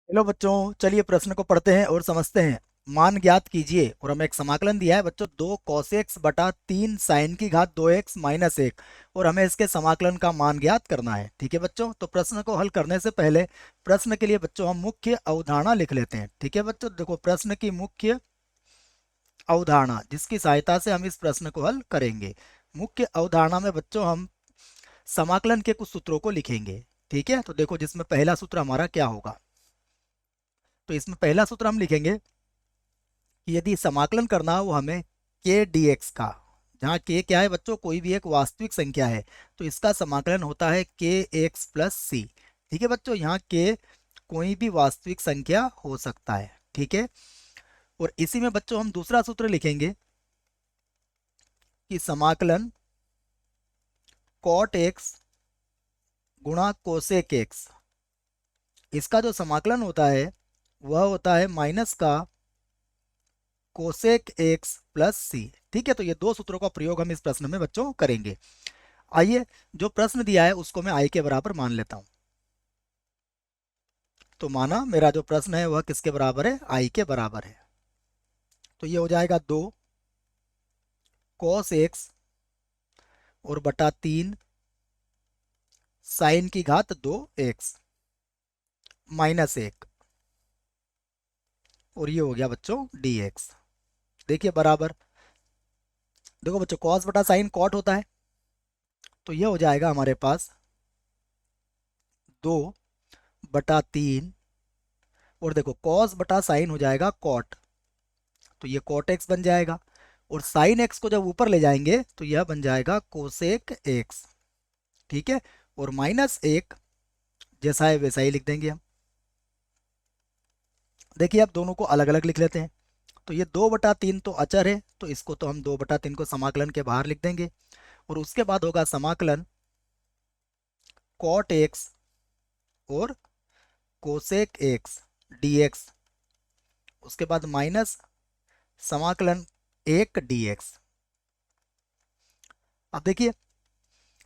Hello बच्चों, चलिए प्रश्न को पढ़ते हैं और समझते हैं। मान ज्ञात कीजिए और हमें एक समाकलन दिया है बच्चों, 2 cos x/3 sin की घात 2x - 1 और हमें इसके समाकलन का मान ज्ञात करना है। ठीक है बच्चों, तो प्रश्न को हल करने से पहले प्रश्न के लिए बच्चों हम मुख्य अवधारणा लिख लेते हैं। ठीक है बच्चों, देखो प्रश्न की मुख्य अवधारणा जिसकी सहायता से हम इस प्रश्न को हल करेंगे। मुख्य अवधारणा में बच्चों हम समाकलन के कुछ सूत्रों को लिखेंगे। ठीक है, तो देखो जिसमें पहला सूत्र हमारा क्या होगा। तो इसमें पहला सूत्र हम लिखेंगे कि यदि समाकलन करना हो हमें के डी एक्स का, जहाँ के क्या है बच्चों, कोई भी एक वास्तविक संख्या है, तो इसका समाकलन होता है के एक्स प्लस सी। ठीक है बच्चों, यहाँ के कोई भी वास्तविक संख्या हो सकता है। ठीक है, और इसी में बच्चों हम दूसरा सूत्र लिखेंगे कि समाकलन कॉट एक्स गुणा कोसेक एक्स, इसका जो समाकलन होता है वह होता है माइनस का कोसेक एक्स प्लस सी। ठीक है, तो ये दो सूत्रों का प्रयोग हम इस प्रश्न में बच्चों करेंगे। आइए, जो प्रश्न दिया है उसको मैं आई के बराबर मान लेता हूं। तो माना मेरा जो प्रश्न है वह किसके बराबर है, आई के बराबर है। तो ये हो जाएगा 2 cos x और बटा 3 sin की घात 2x -1, और ये हो गया बच्चों dx। देखिए बराबर, देखो बच्चों cos बटा साइन कॉट होता है, तो ये हो जाएगा हमारे पास 2/3, और देखो cos बटा साइन हो जाएगा कॉट, तो ये कॉट एक्स बन जाएगा, और साइन एक्स को जब ऊपर ले जाएंगे तो यह बन जाएगा कोसेक एक्स। ठीक है, और -1 जैसा है वैसा ही लिख देंगे हम। देखिए अब दोनों को अलग अलग लिख लेते हैं। तो ये 2/3 तो अचर है, तो इसको तो हम 2/3 को समाकलन के बाहर लिख देंगे, और उसके बाद होगा समाकलन कॉट एक्स और कोसेक एक्स dx, उसके बाद माइनस समाकलन 1 dx। अब देखिए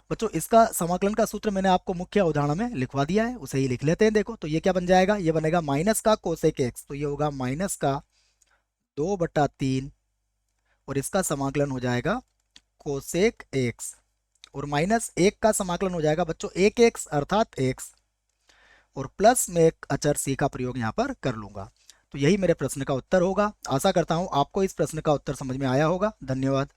बच्चों, इसका समाकलन का सूत्र मैंने आपको मुख्य अवधारणा में लिखवा दिया है, उसे ही लिख लेते हैं। देखो तो ये क्या बन जाएगा, ये बनेगा माइनस का कोसेक एक्स, तो ये होगा माइनस का 2/3, और इसका समाकलन हो जाएगा कोसेक एक्स, और -1 का समाकलन हो जाएगा बच्चों 1x अर्थात x, और प्लस में एक अचर c का प्रयोग यहाँ पर कर लूंगा। तो यही मेरे प्रश्न का उत्तर होगा। आशा करता हूँ आपको इस प्रश्न का उत्तर समझ में आया होगा। धन्यवाद।